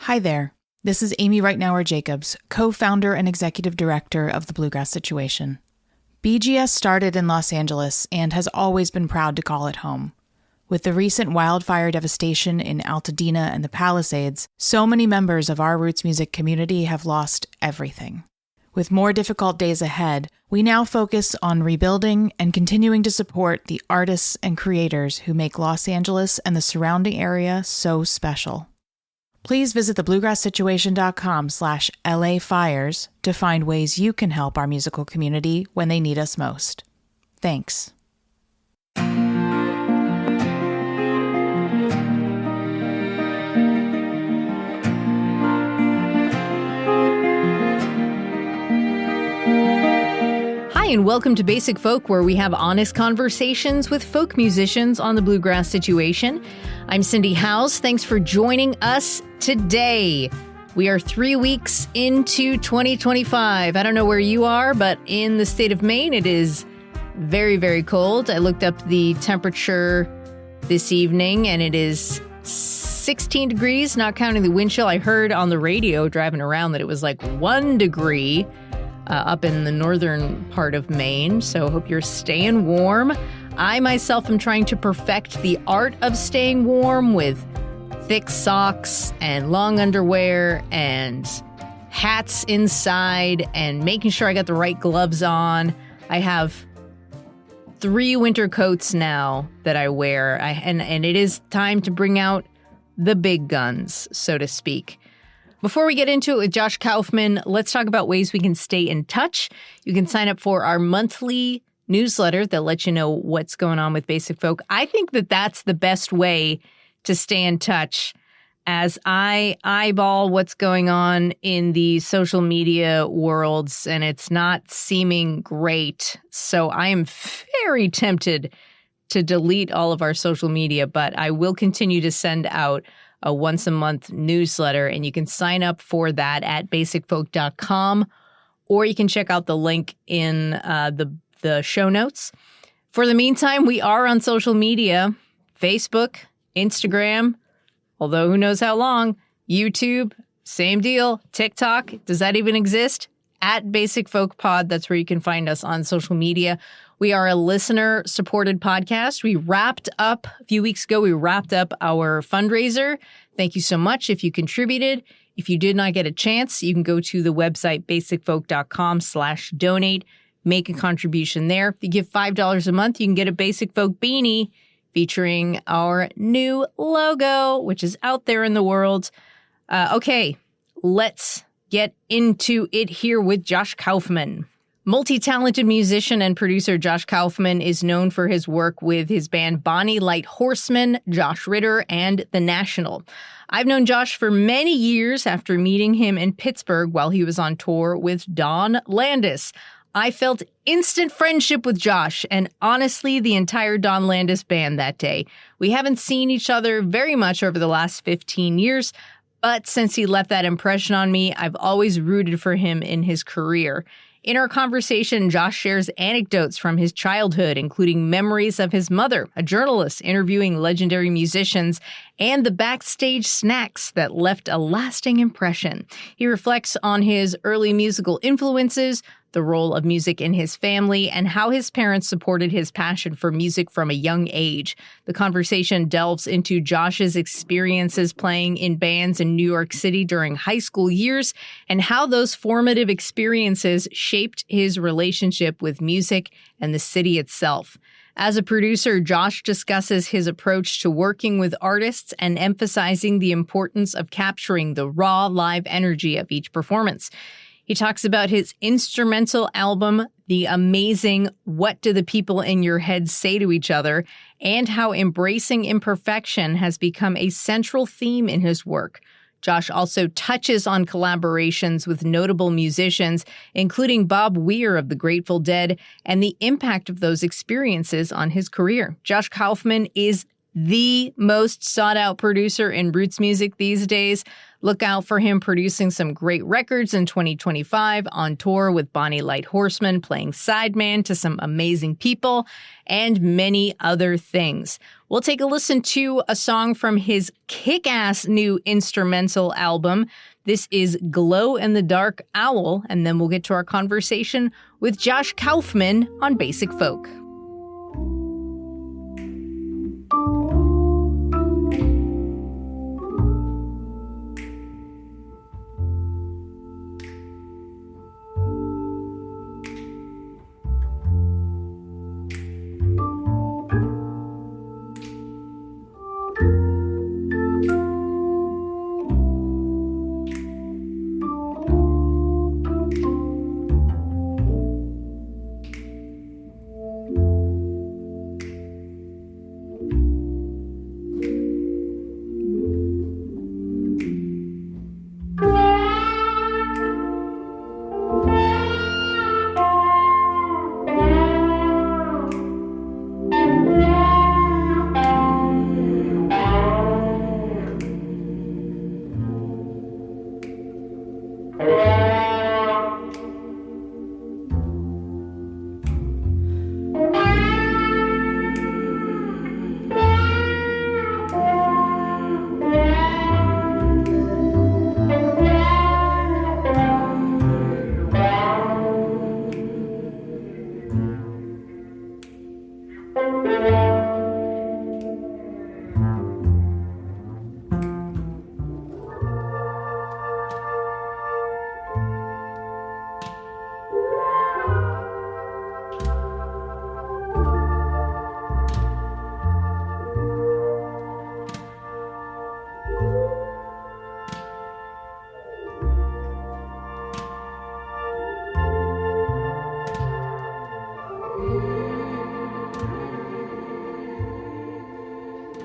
Hi there. This is Amy Reitnauer Jacobs, co-founder and executive director of the Bluegrass Situation. BGS started in Los Angeles and has always been proud to call it home. With the recent wildfire devastation in Altadena and the Palisades, so many members of our roots music community have lost everything. With more difficult days ahead, we now focus on rebuilding and continuing to support the artists and creators who make Los Angeles and the surrounding area so special. Please visit thebluegrasssituation.com/LAfires to find ways you can help our musical community when they need us most. Thanks. Hi, and welcome to Basic Folk, where we have honest conversations with folk musicians on the Bluegrass Situation. I'm Cindy Howes. Thanks for joining us today. We are 3 weeks into 2025. I don't know where you are, but in the state of Maine, it is very, very cold. I looked up the temperature this evening, and it is 16 degrees, not counting the wind chill. I heard on the radio driving around that it was like 1 degree up in the northern part of Maine, so hope you're staying warm. I myself am trying to perfect the art of staying warm with thick socks and long underwear and hats inside and making sure I got the right gloves on. I have 3 winter coats now that I wear, and it is time to bring out the big guns, so to speak. Before we get into it with Josh Kaufman, let's talk about ways we can stay in touch. You can sign up for our monthly newsletter that lets you know what's going on with Basic Folk. I think that that's the best way to stay in touch as I eyeball what's going on in the social media worlds, and it's not seeming great. So I am very tempted to delete all of our social media, but I will continue to send out a once-a-month newsletter, and you can sign up for that at basicfolk.com, or you can check out the link in the show notes. For the meantime, we are on social media, Facebook, Instagram, although who knows how long, YouTube, same deal, TikTok, does that even exist? At Basic Folk Pod, that's where you can find us on social media. We are a listener-supported podcast. We wrapped up, a few weeks ago, our fundraiser. Thank you so much if you contributed. If you did not get a chance, you can go to the website basicfolk.com/donate, make a contribution there. If you give $5 a month, you can get a Basic Folk beanie featuring our new logo, which is out there in the world. Okay, let's get into it here with Josh Kaufman. Multi-talented musician and producer Josh Kaufman is known for his work with his band Bonny Light Horseman, Josh Ritter, and The National. I've known Josh for many years after meeting him in Pittsburgh while he was on tour with Don Landis. I felt instant friendship with Josh and honestly the entire Don Landis band that day. We haven't seen each other very much over the last 15 years, but since he left that impression on me, I've always rooted for him in his career. In our conversation, Josh shares anecdotes from his childhood, including memories of his mother, a journalist interviewing legendary musicians, and the backstage snacks that left a lasting impression. He reflects on his early musical influences, the role of music in his family, and how his parents supported his passion for music from a young age. The conversation delves into Josh's experiences playing in bands in New York City during high school years and how those formative experiences shaped his relationship with music and the city itself. As a producer, Josh discusses his approach to working with artists and emphasizing the importance of capturing the raw live energy of each performance. He talks about his instrumental album, the amazing What Do the People in Your Head Say to Each Other, and how embracing imperfection has become a central theme in his work. Josh also touches on collaborations with notable musicians, including Bob Weir of the Grateful Dead, and the impact of those experiences on his career. Josh Kaufman is the most sought out producer in roots music these days. Look out for him producing some great records in 2025 on tour with Bonny Light Horseman, playing sideman to some amazing people, and many other things. We'll take a listen to a song from his kick-ass new instrumental album. This is Glow in the Dark Owl, and then we'll get to our conversation with Josh Kaufman on Basic Folk.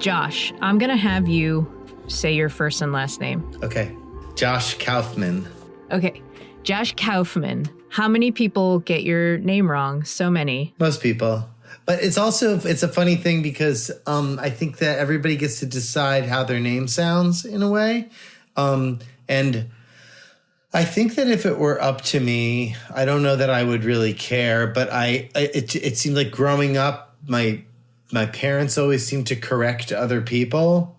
Josh, I'm going to have you say your first and last name. Okay. Josh Kaufman. Okay. Josh Kaufman. How many people get your name wrong? So many. Most people. But it's a funny thing because I think that everybody gets to decide how their name sounds in a way. And I think that if it were up to me, I don't know that I would really care. But it seemed like growing up, my parents always seemed to correct other people.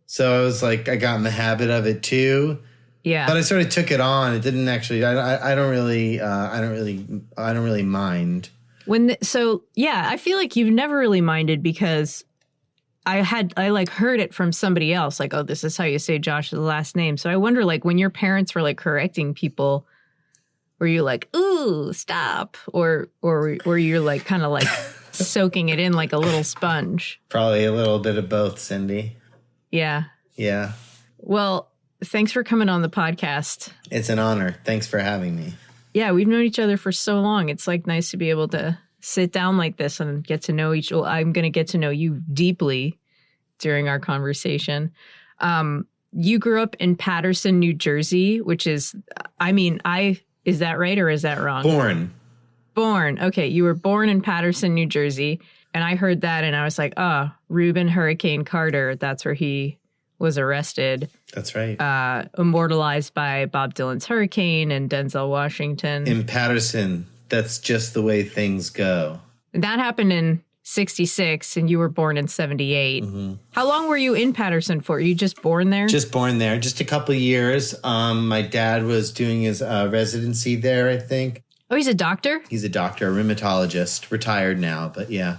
So I was like, I got in the habit of it too. Yeah. But I sort of took it on. It didn't actually, I don't really mind. I feel like you've never really minded because I heard it from somebody else, like, oh, this is how you say Josh's last name. So I wonder, like, when your parents were like correcting people, were you like, ooh, stop? Or were you like kind of like soaking it in like a little sponge? Probably a little bit of both, Cindy. Yeah. Yeah. Well, thanks for coming on the podcast. It's an honor. Thanks for having me. Yeah, we've known each other for so long. It's like nice to be able to sit down like this and get to know each. Well, I'm going to get to know you deeply during our conversation. You grew up in Paterson, New Jersey, which is, is that right or is that wrong? Born. Okay. You were born in Paterson, New Jersey. And I heard that and I was like, Reuben Hurricane Carter. That's where he was arrested. That's right. Immortalized by Bob Dylan's Hurricane and Denzel Washington. In Paterson, that's just the way things go. And that happened in 1966 and you were born in 1978. Mm-hmm. How long were you in Paterson for? Were you just born there? Just born there. Just a couple of years. My dad was doing his residency there, I think. Oh, he's a doctor? He's a doctor, a rheumatologist, retired now, but yeah.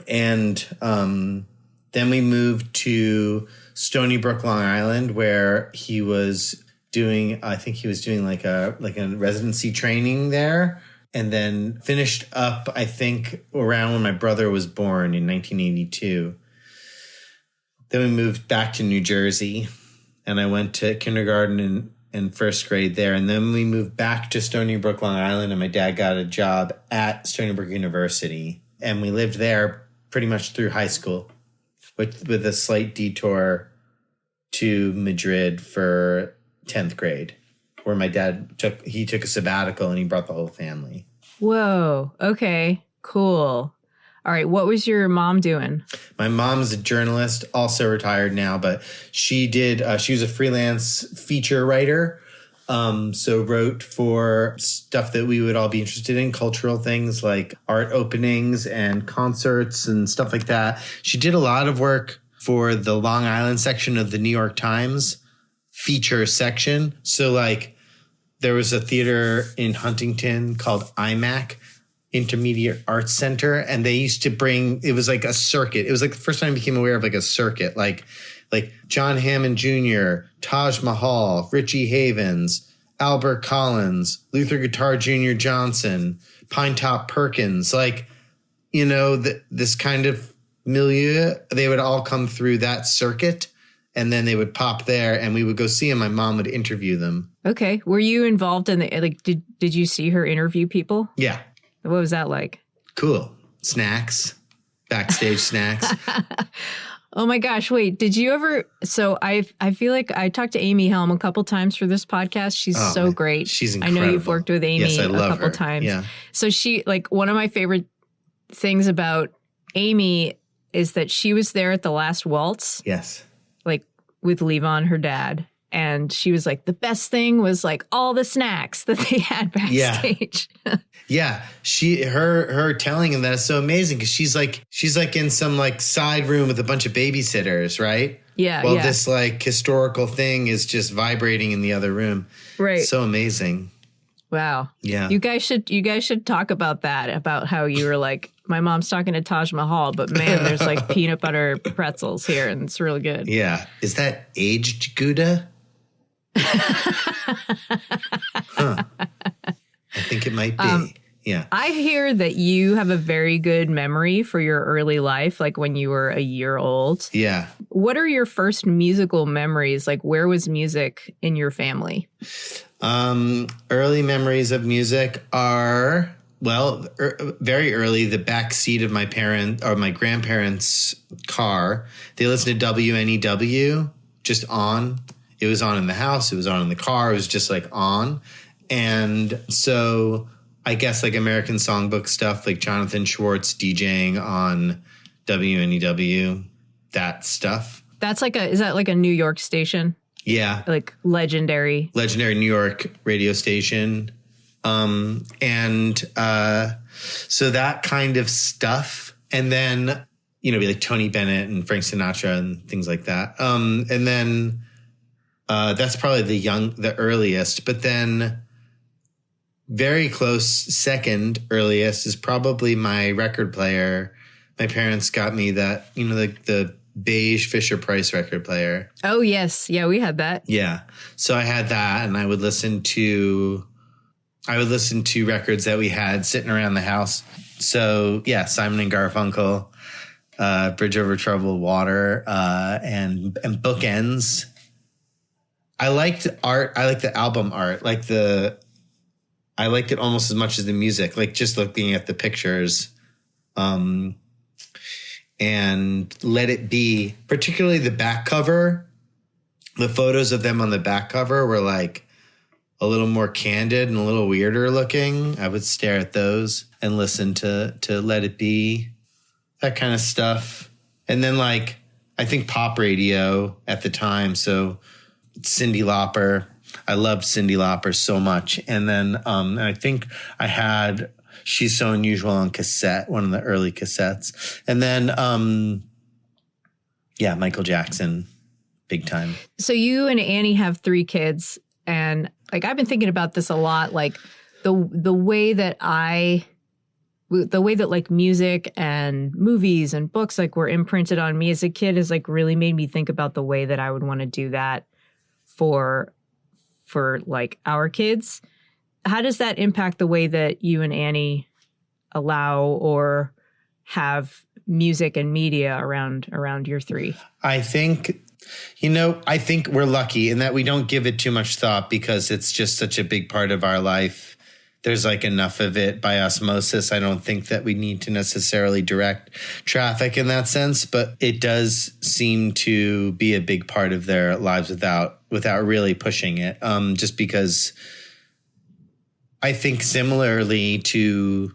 And then we moved to Stony Brook, Long Island, where he was doing, like a residency training there, and then finished up, I think, around when my brother was born in 1982. Then we moved back to New Jersey, and I went to kindergarten and first grade there. And then we moved back to Stony Brook, Long Island, and my dad got a job at Stony Brook University. And we lived there pretty much through high school with a slight detour to Madrid for 10th grade, where my dad took a sabbatical and he brought the whole family. Whoa. Okay, cool. All right. What was your mom doing? My mom's a journalist, also retired now, but she was a freelance feature writer. So wrote for stuff that we would all be interested in, cultural things like art openings and concerts and stuff like that. She did a lot of work for the Long Island section of the New York Times feature section. So like there was a theater in Huntington called IMAC, Intermediate Arts Center, and they used to bring, it was like a circuit. It was like the first time I became aware of like a circuit, like John Hammond Jr., Taj Mahal, Richie Havens, Albert Collins, Luther Guitar Jr. Johnson, Pinetop Perkins, like, you know, this kind of milieu, they would all come through that circuit and then they would pop there and we would go see them. My mom would interview them. Okay. Were you involved in did you see her interview people? Yeah. What was that like? Cool. Snacks, backstage snacks. Oh my gosh. Wait, did you ever? So I feel like I talked to Amy Helm a couple times for this podcast. She's so great. She's incredible. I know you've worked with Amy a couple times. Yeah. So she, like, one of my favorite things about Amy is that she was there at the last waltz. Yes. Like with Levon, her dad. And she was like, the best thing was like all the snacks that they had backstage. Yeah. Her telling him that is so amazing because she's like in some like side room with a bunch of babysitters, right? Yeah. Well, this like historical thing is just vibrating in the other room. Right. So amazing. Wow. Yeah. You guys should talk about that, about how you were like, my mom's talking to Taj Mahal, but man, there's like peanut butter pretzels here and it's really good. Yeah. Is that aged Gouda? Huh. I think it might be. Yeah. I hear that you have a very good memory for your early life, like when you were a year old. Yeah. What are your first musical memories? Like, where was music in your family? Early memories of music are, well, very early, the back seat of my grandparents' car. They listened to WNEW, just on. It was on in the house. It was on in the car. It was just like on. And so I guess like American Songbook stuff, like Jonathan Schwartz DJing on WNEW, that stuff. Is that like a New York station? Yeah. Like legendary New York radio station. So that kind of stuff. And then, be like Tony Bennett and Frank Sinatra and things like that. And then that's probably the earliest, but then very close second earliest is probably my record player. My parents got me that, the beige Fisher-Price record player. Oh, yes. Yeah, we had that. Yeah. So I had that and I would listen to records that we had sitting around the house. So yeah, Simon and Garfunkel, Bridge Over Troubled Water, and Bookends. I liked art. I liked the album art. I liked it almost as much as the music, like just looking at the pictures. And Let It Be, particularly the back cover. The photos of them on the back cover were like a little more candid and a little weirder looking. I would stare at those and listen to Let It Be, that kind of stuff. And then like, I think pop radio at the time. So Cyndi Lauper. I loved Cyndi Lauper so much. And then I think I had She's So Unusual on cassette, one of the early cassettes. And then, Michael Jackson, big time. So you and Annie have 3 kids. And like, I've been thinking about this a lot, like the way that like music and movies and books like were imprinted on me as a kid has like really made me think about the way that I would want to do that for like our kids. How does that impact the way that you and Annie allow or have music and media around your 3? I think we're lucky in that we don't give it too much thought because it's just such a big part of our life. There's like enough of it by osmosis. I don't think that we need to necessarily direct traffic in that sense, but it does seem to be a big part of their lives without really pushing it. Just because I think similarly to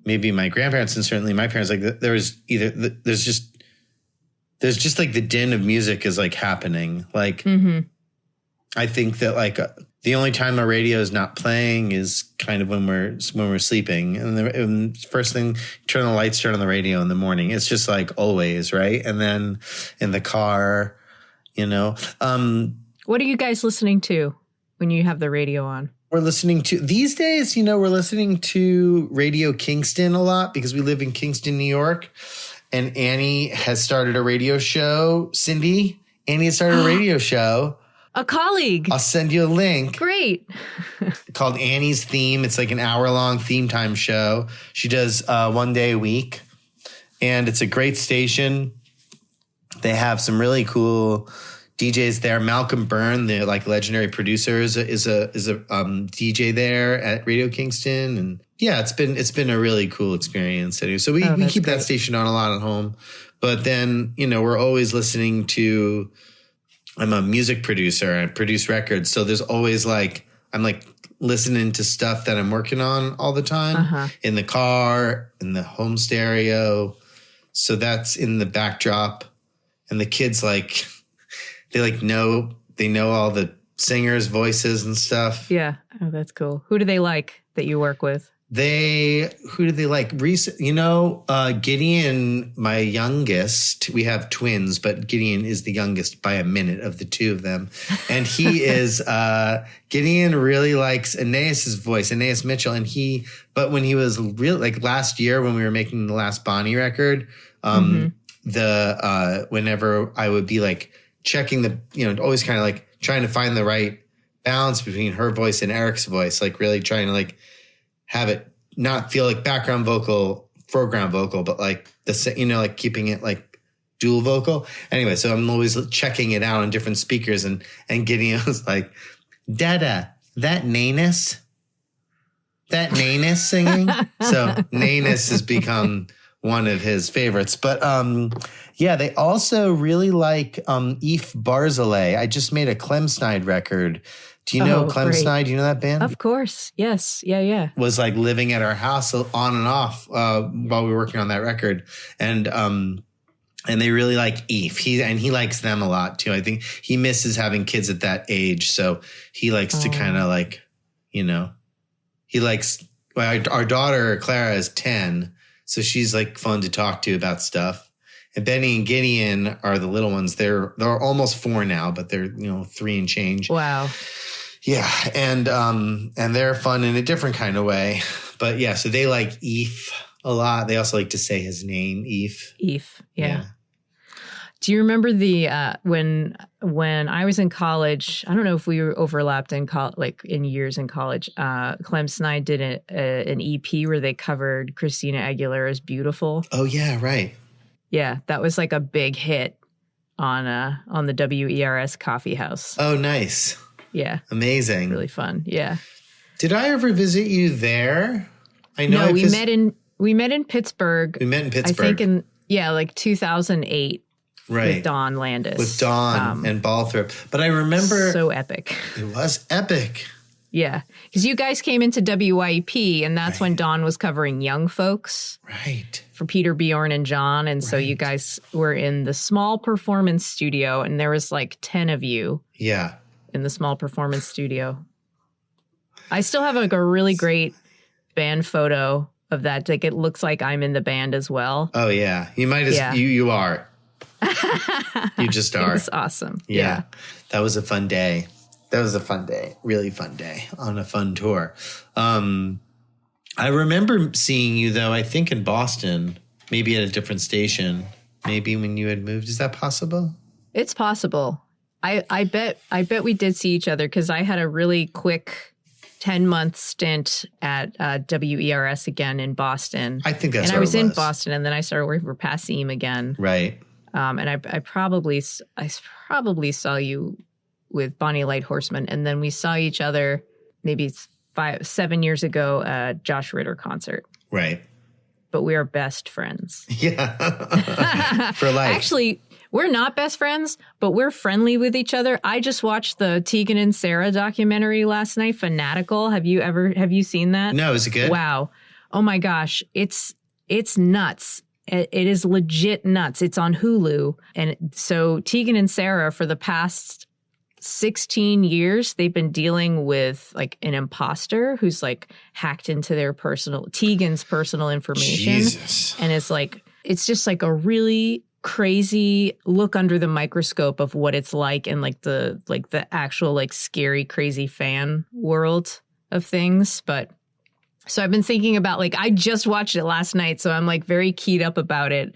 maybe my grandparents and certainly my parents, like there's just like the din of music is like happening. Like, I think that like the only time our radio is not playing is kind of when we're sleeping. And the first thing, turn the lights, turn on the radio in the morning. It's just like always, right? And then in the car, you know. What are you guys listening to when you have the radio on? We're listening to, these days, you know, we're listening to Radio Kingston a lot because we live in Kingston, New York. And Annie has started a radio show. Cindy, Annie has started a radio show. A colleague. I'll send you a link. Great. Called Annie's Theme. It's like an hour-long theme time show. She does 1 day a week. And it's a great station. They have some really cool DJs there. Malcolm Byrne, the like legendary producer, is a DJ there at Radio Kingston. And yeah, it's been a really cool experience. Anyway, so we keep that station on a lot at home. But then, you know, we're always listening to, I'm a music producer. I produce records. So there's always like, I'm like listening to stuff that I'm working on all the time in the car, in the home stereo. So that's in the backdrop. And the kids they know all the singers' voices and stuff. Yeah. Oh, that's cool. Who do they like that you work with? Who do they like? You know, Gideon, my youngest, we have twins, but Gideon is the youngest by a minute of the two of them. And he is, Gideon really likes Aeneas's voice, Aeneas Mitchell. And but when he was really like last year when we were making the last Bonny record, whenever I would be like checking always kind of like trying to find the right balance between her voice and Eric's voice, like really trying to like have it not feel like background vocal, foreground vocal, but like like keeping it like dual vocal. Anyway, so I'm always checking it out on different speakers and Gideon was like, Dada, that Nanus singing. So Nanus has become one of his favorites. But yeah, they also really like Eve Barzilay. I just made a Clemsnide record. Do you know Clemsnide? Do you know that band? Of course. Yes. Yeah. Was like living at our house on and off while we were working on that record. And they really like Eve. He likes them a lot too. I think he misses having kids at that age. So he likes to kind of like, you know, he likes, our daughter Clara is 10. So she's like fun to talk to about stuff. And Benny and Gideon are the little ones. They're almost 4 now, but they're, 3 and change. Wow. Yeah. And they're fun in a different kind of way. But yeah, so they like Eve a lot. They also like to say his name, Eve. Eve. Yeah. Do you remember when I was in college? I don't know if we were overlapped in in years in college. Clemsnide did an EP where they covered Christina Aguilera's "Beautiful." Oh yeah, right. Yeah, that was like a big hit on the WERS Coffee House. Oh, nice. Yeah, amazing. Really fun. Yeah. Did I ever visit you there? I know. No, we met in Pittsburgh. We met in Pittsburgh. I think like 2008. Right. With Dawn Landis. With Dawn and Balthrop. But I remember. So epic. It was epic. Yeah. Because you guys came into WYP, and that's when Dawn was covering Young Folks. Right. For Peter, Bjorn, and John. And so you guys were in the small performance studio, and there was like 10 of you. Yeah. In the small performance studio. I still have like a really great band photo of that. Like it looks like I'm in the band as well. Oh, yeah. You might as you are. You just are. It's awesome. Yeah. That was a fun day. Really fun day on a fun tour. I remember seeing you though, I think in Boston, maybe at a different station, maybe when you had moved. Is that possible? It's possible. I bet we did see each other because I had a really quick 10-month stint at WERS again in Boston. I think that's and I was in Boston, and then I started working for Passim again. Right. And I probably saw you with Bonny Light Horseman, and then we saw each other maybe 7 years ago at Josh Ritter concert. Right. But we are best friends. Yeah. For life. Actually, we're not best friends, but we're friendly with each other. I just watched the Tegan and Sarah documentary last night, Fanatical. Have you seen that? No, is it good? Wow. Oh my gosh, it's nuts. It is legit nuts. It's on Hulu. And so Tegan and Sarah, for the past 16 years, they've been dealing with like an imposter who's like hacked into their Tegan's personal information. Jesus. And it's just like a really crazy look under the microscope of what it's like in like the actual like scary, crazy fan world of things. But so I've been thinking about, like, I just watched it last night, so I'm like very keyed up about it.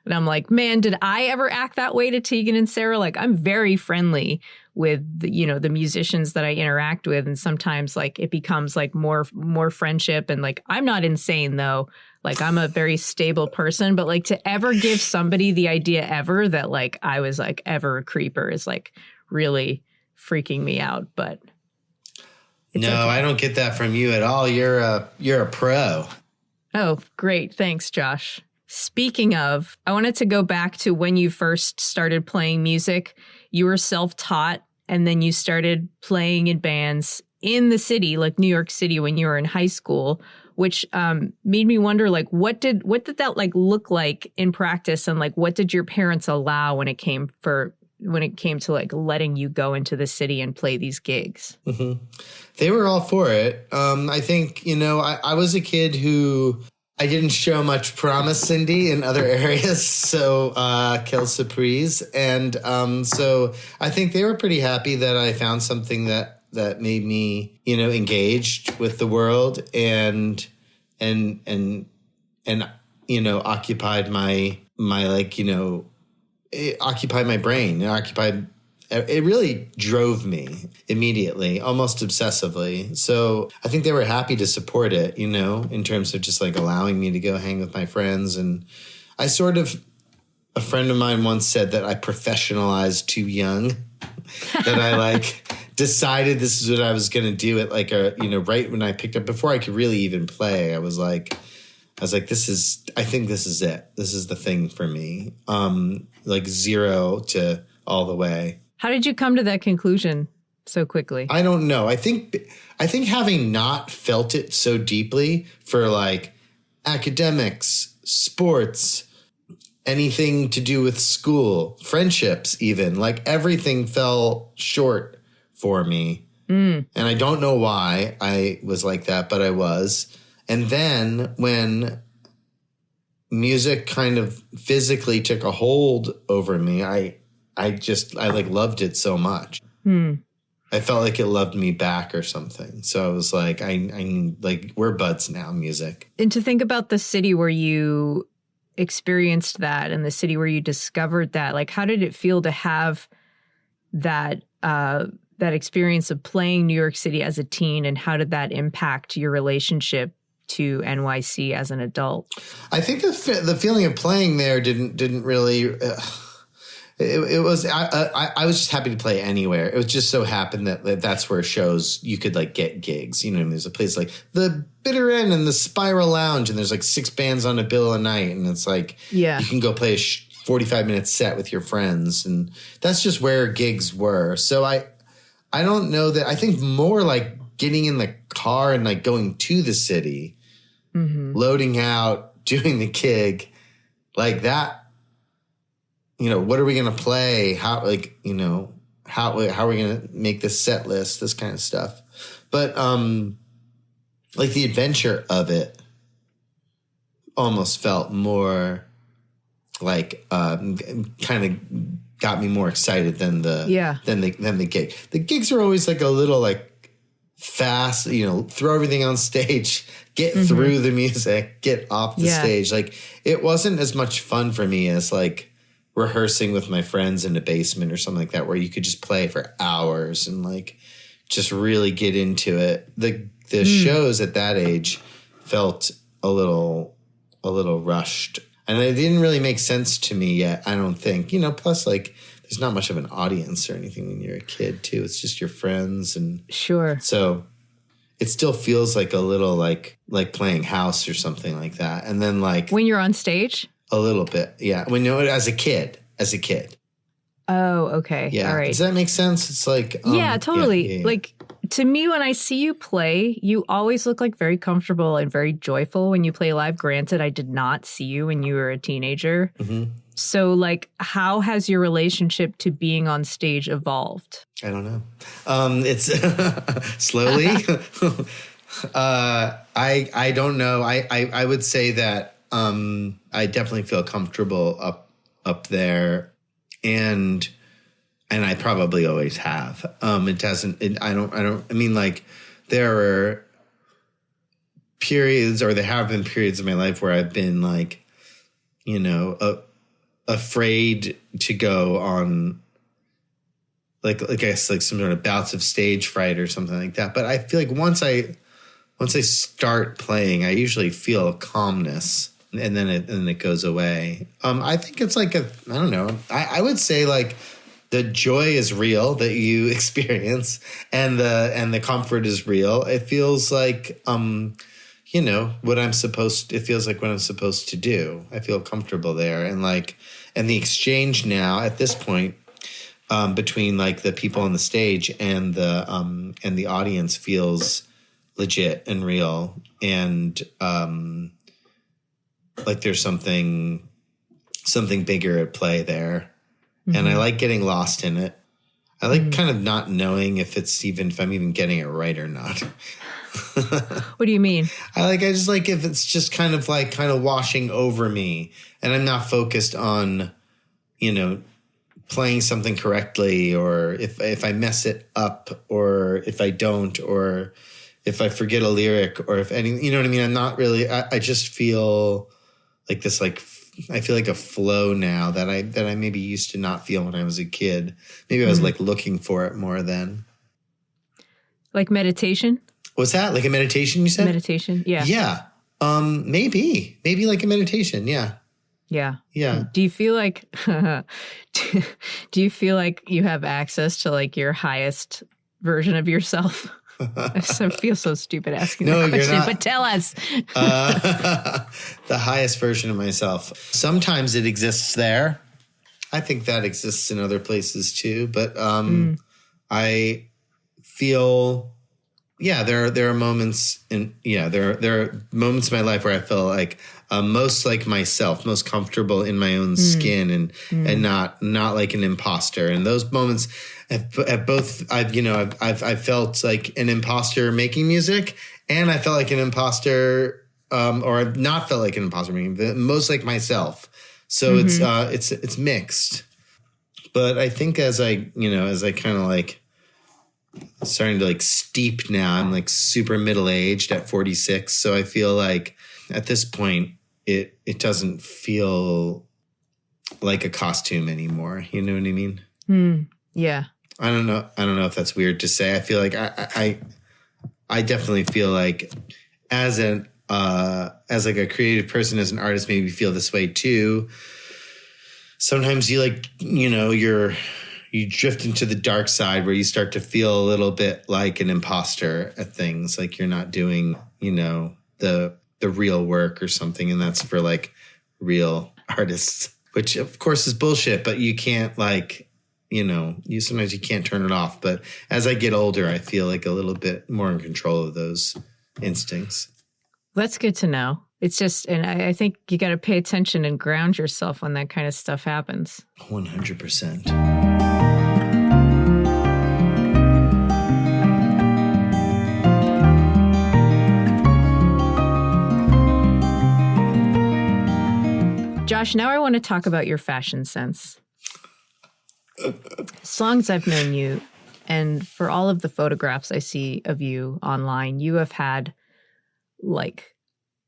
And I'm like, man, did I ever act that way to Tegan and Sarah? Like, I'm very friendly with the musicians that I interact with. And sometimes like it becomes like more friendship. And like, I'm not insane though. Like, I'm a very stable person, but like to ever give somebody the idea ever that like I was like ever a creeper is like really freaking me out. But no, okay. I don't get that from you at all. You're a pro. Oh, great. Thanks, Josh. Speaking of, I wanted to go back to when you first started playing music. You were self-taught, and then you started playing in bands in the city, like New York City, when you were in high school, which made me wonder, like, what did that like look like in practice, and like what did your parents allow when it came to like letting you go into the city and play these gigs? Mm-hmm. They were all for it. I think, I was a kid who I didn't show much promise, Cindy, in other areas. So, quelle surprise. And so I think they were pretty happy that I found something that made me, engaged with the world and occupied my like, it occupied my brain. It really drove me immediately, almost obsessively. So I think they were happy to support it, in terms of just like allowing me to go hang with my friends. And a friend of mine once said that I professionalized too young, that I like decided this is what I was going to do at like right when I picked up, before I could really even play. I was like, I think this is it. This is the thing for me. Like 0 to all the way. How did you come to that conclusion so quickly? I don't know. I think having not felt it so deeply for like academics, sports, anything to do with school, friendships, even, like everything fell short for me. And I don't know why I was like that, but I was. And then when music kind of physically took a hold over me, I like loved it so much. I felt like it loved me back or something. So I was like, I like, we're buds now, music. And to think about the city where you experienced that and the city where you discovered that, like, how did it feel to have that experience of playing New York City as a teen, and how did that impact your relationship to NYC as an adult? I think the feeling of playing there didn't really. It was I was just happy to play anywhere. It was just so happened that that's where shows you could like get gigs. There's a place like the Bitter End and the Spiral Lounge, and there's like 6 bands on a bill a night, and it's like you can go play a 45-minute set with your friends, and that's just where gigs were. So I don't know that. I think more like getting in the car and like going to the city, loading out, doing the gig, like that. What are we going to play? How are we going to make this set list? This kind of stuff. But like the adventure of it almost felt more like kind of got me more excited than the gig. The gigs are always like a little like fast, throw everything on stage, get through the music, get off the stage. Like, it wasn't as much fun for me as like rehearsing with my friends in the basement or something like that, where you could just play for hours and like just really get into it. The shows at that age felt a little rushed, and it didn't really make sense to me yet, I don't think. Plus like there's not much of an audience or anything when you're a kid too. It's just your friends, and sure. So it still feels like a little like playing house or something like that. And then like when you're on stage. A little bit, yeah. When as a kid. Oh, okay. Yeah. All right. Does that make sense? It's like yeah, totally. Yeah. Like to me, when I see you play, you always look like very comfortable and very joyful when you play live. Granted, I did not see you when you were a teenager. Mm-hmm. So, like, how has your relationship to being on stage evolved? I don't know. It's slowly. I don't know. I would say that I definitely feel comfortable up there, and I probably always have. It doesn't. I mean, like, there are periods, or there have been periods of my life where I've been like, you know, afraid to go on, like I guess like some sort of bouts of stage fright or something like that. But I feel like once I start playing, I usually feel a calmness, and then it goes away. I think it's like I don't know. I would say like the joy is real that you experience, and the comfort is real. It feels like you know what I'm supposed. It feels like what I'm supposed to do. I feel comfortable there, and the exchange now at this point between like the people on the stage and the audience feels legit and real, and like there's something bigger at play there. Mm-hmm. And I like getting lost in it. I like kind of not knowing if I'm even getting it right or not. What do you mean? I just like if it's just kind of washing over me, and I'm not focused on, you know, playing something correctly, or if I mess it up, or if I don't, or if I forget a lyric, or if any, you know what I mean? I'm not really, I just feel like this, like, I feel like a flow now that I maybe used to not feel when I was a kid. Maybe I was like looking for it more then. Like meditation? Was that like a meditation you said? Meditation, yeah. Yeah. Maybe like a meditation. Yeah. Yeah. Yeah. Do you feel like you have access to like your highest version of yourself? I feel so stupid asking that question, you're not. But tell us. The highest version of myself. Sometimes it exists there. I think that exists in other places too. But I feel, there are moments there are moments in my life where I feel like most like myself, most comfortable in my own skin, and not like an imposter. And those moments at both, I've felt like an imposter making music, and I felt like an imposter, or I've not felt like an imposter making, but most like myself. So it's mixed. But I think as I kind of like starting to like steep now, I'm like super middle-aged at 46. So I feel like at this point, it doesn't feel like a costume anymore. You know what I mean? Yeah. I don't know if that's weird to say. I feel like I definitely feel like as like a creative person, as an artist, maybe feel this way too. Sometimes you like, you drift into the dark side where you start to feel a little bit like an imposter at things, like you're not doing, the real work or something. And that's for like real artists, which of course is bullshit, but you can't like, sometimes you can't turn it off. But as I get older, I feel like a little bit more in control of those instincts. That's good to know. It's just, and I think you got to pay attention and ground yourself when that kind of stuff happens. 100%. Josh, now I want to talk about your fashion sense. As long as I've known you, and for all of the photographs I see of you online, you have had like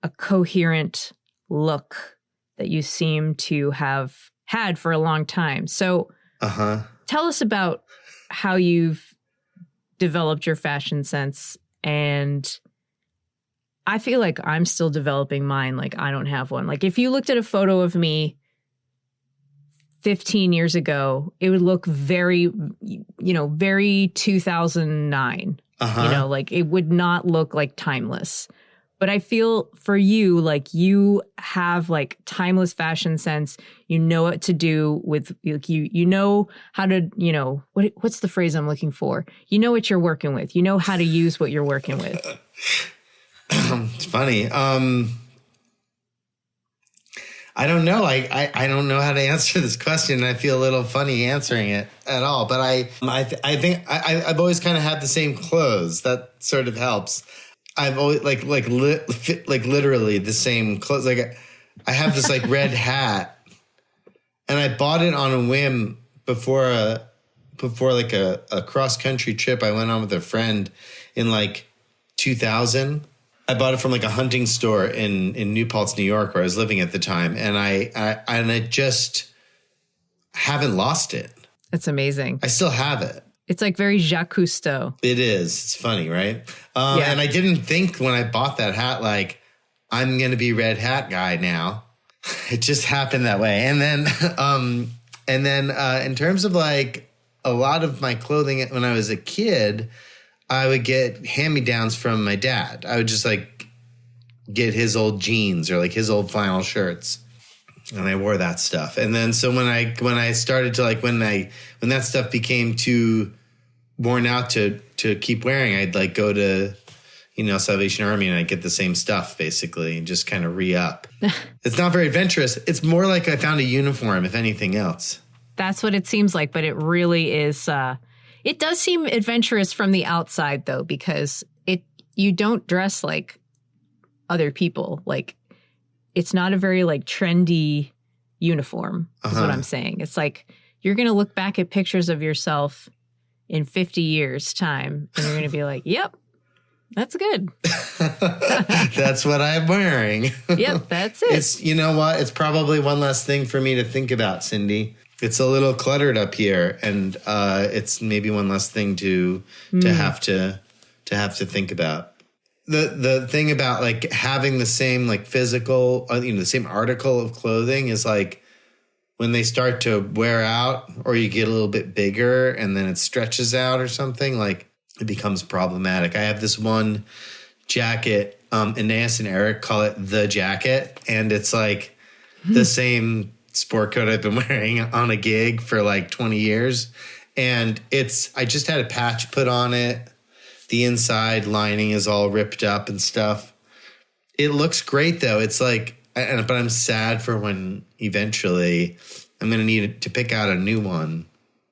a coherent look that you seem to have had for a long time. So tell us about how you've developed your fashion sense. And I feel like I'm still developing mine. Like I don't have one. Like if you looked at a photo of me 15 years ago, it would look very, very 2009. Like it would not look like timeless. But I feel for you, like you have like timeless fashion sense. You know what to do with you know how to, what's the phrase I'm looking for? You know what you're working with. You know how to use what you're working with. It's funny. I don't know. I don't know how to answer this question. I feel a little funny answering it at all. But I think I've always kind of had the same clothes. That sort of helps. I've always literally the same clothes. Like I have this like red hat, and I bought it on a whim before like a cross country trip I went on with a friend in like 2000. I bought it from like a hunting store in New Paltz, New York, where I was living at the time. And I just haven't lost it. That's amazing. I still have it. It's like very Jacques Cousteau. It is. It's funny, right? And I didn't think when I bought that hat, like, I'm going to be red hat guy now. It just happened that way. And then in terms of like a lot of my clothing when I was a kid, I would get hand-me-downs from my dad. I would just like get his old jeans or like his old flannel shirts, and I wore that stuff. And then so when I started to like when that stuff became too worn out to keep wearing, I'd like go to Salvation Army and I'd get the same stuff basically and just kind of re-up. It's not very adventurous. It's more like I found a uniform, if anything else. That's what it seems like, but it really is. It does seem adventurous from the outside, though, because you don't dress like other people. Like, it's not a very, like, trendy uniform, is what I'm saying. It's like you're going to look back at pictures of yourself in 50 years' time, and you're going to be like, yep, that's good. That's what I'm wearing. Yep, that's it. You know what? It's probably one less thing for me to think about, Cindy. It's a little cluttered up here, and it's maybe one less thing to have to think about. The thing about like having the same like physical, the same article of clothing is like when they start to wear out, or you get a little bit bigger and then it stretches out or something, like it becomes problematic. I have this one jacket, Aeneas and Eric call it the jacket, and it's like the same sport coat I've been wearing on a gig for like 20 years. And I just had a patch put on it. The inside lining is all ripped up and stuff. It looks great though. It's like, but I'm sad for when eventually I'm going to need to pick out a new one.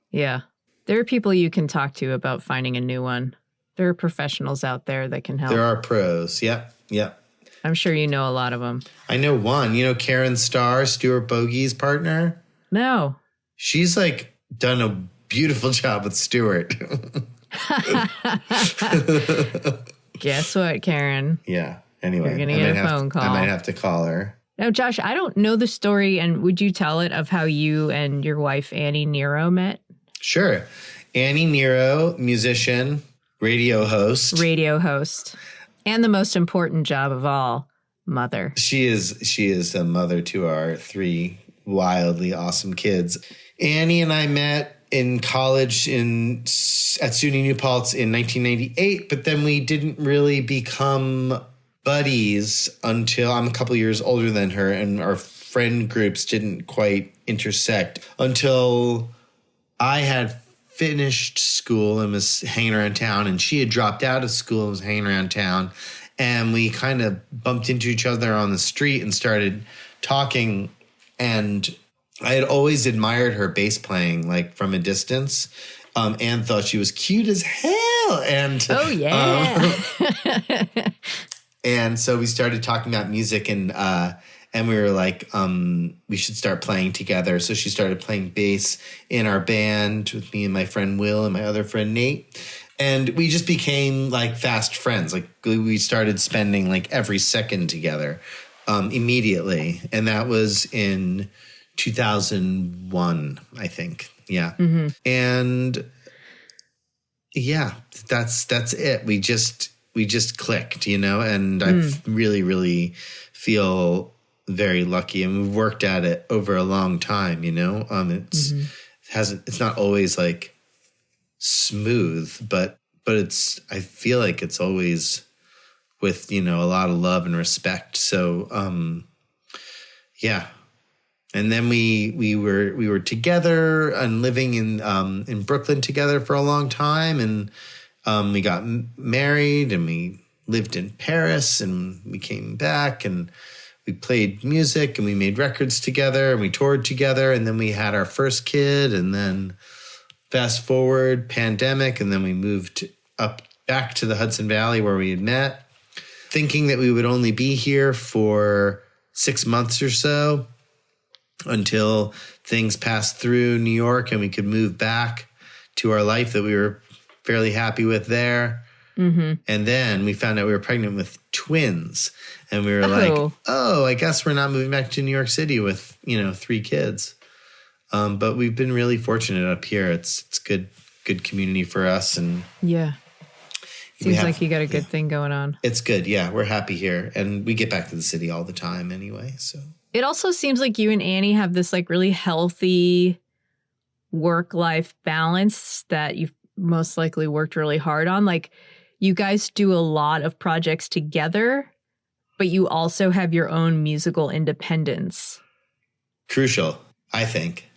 Yeah. There are people you can talk to about finding a new one. There are professionals out there that can help. There are pros. Yep. I'm sure you know a lot of them. I know one. You know Karen Starr, Stuart Bogey's partner? No. She's like done a beautiful job with Stuart. Guess what, Karen? Yeah. Anyway, you're going to get a phone call. I might have to call her. Now, Josh, I don't know the story, and would you tell it of how you and your wife, Annie Nero, met? Sure. Annie Nero, musician, radio host. And the most important job of all, mother. She is a mother to our 3 wildly awesome kids. Annie and I met in college at SUNY New Paltz in 1998, but then we didn't really become buddies until I'm a couple years older than her, and our friend groups didn't quite intersect until I had finished school and was hanging around town, and she had dropped out of school and was hanging around town, and we kind of bumped into each other on the street and started talking. And I had always admired her bass playing, like from a distance, and thought she was cute as hell. And oh yeah. And so we started talking about music, and we were like, we should start playing together. So she started playing bass in our band with me and my friend Will and my other friend Nate. And we just became like fast friends. Like we started spending like every second together immediately. And that was in 2001, I think. Yeah. Mm-hmm. And yeah, that's it. We just clicked, and I really, really feel very lucky, and we've worked at it over a long time, it's not always like smooth, but I feel like it's always with, a lot of love and respect. So, yeah. And then we were together and living in Brooklyn together for a long time. And we got married and we lived in Paris and we came back and we played music and we made records together and we toured together. And then we had our first kid, and then fast forward, pandemic. And then we moved up back to the Hudson Valley where we had met, thinking that we would only be here for 6 months or so until things passed through New York and we could move back to our life that we were fairly happy with there. Mm-hmm. And then we found out we were pregnant with twins. And we were like, I guess we're not moving back to New York City with, 3 kids. But we've been really fortunate up here. It's good community for us. And yeah. Seems like you got a good thing going on. It's good. Yeah. We're happy here. And we get back to the city all the time anyway. So it also seems like you and Annie have this like really healthy work-life balance that you've most likely worked really hard on. Like, you guys do a lot of projects together, but you also have your own musical independence. Crucial, I think.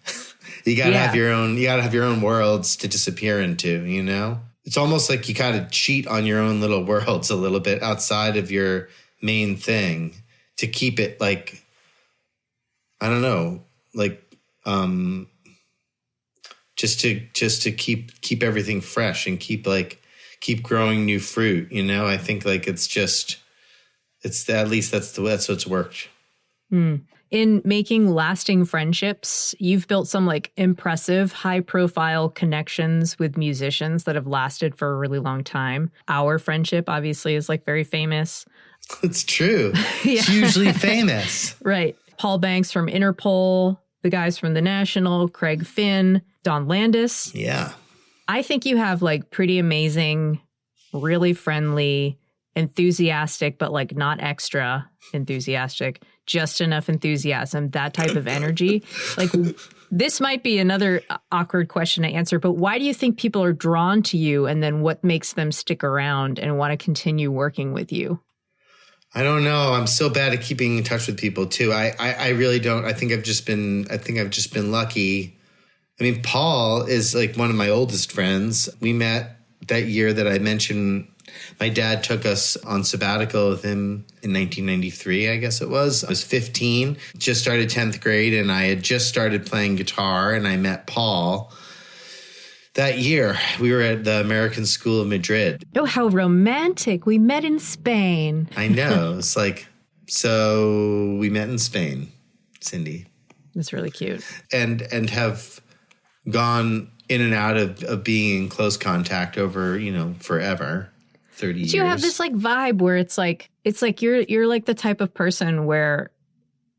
You gotta have your own worlds to disappear into, It's almost like you gotta cheat on your own little worlds a little bit outside of your main thing to keep it like, I don't know, like just to keep everything fresh and keep growing new fruit, I think like it's at least that's what's worked. Mm. In making lasting friendships, you've built some like impressive high profile connections with musicians that have lasted for a really long time. Our friendship obviously is like very famous. It's true. Hugely famous. Right. Paul Banks from Interpol, the guys from The National, Craig Finn, Don Landis. Yeah. I think you have like pretty amazing, really friendly, enthusiastic, but like not extra enthusiastic, just enough enthusiasm, that type of energy. Like, this might be another awkward question to answer, but why do you think people are drawn to you, and then what makes them stick around and want to continue working with you? I don't know. I'm so bad at keeping in touch with people too. I really don't. I think I've just been lucky. I mean, Paul is like one of my oldest friends. We met that year that I mentioned. My dad took us on sabbatical with him in 1993, I guess it was. I was 15, just started 10th grade, and I had just started playing guitar, and I met Paul that year. We were at the American School of Madrid. Oh, how romantic. We met in Spain. I know. It's like, so we met in Spain, Cindy. That's really cute. And have gone in and out of being in close contact over, forever. 30 years. You have this like vibe where it's like you're like the type of person where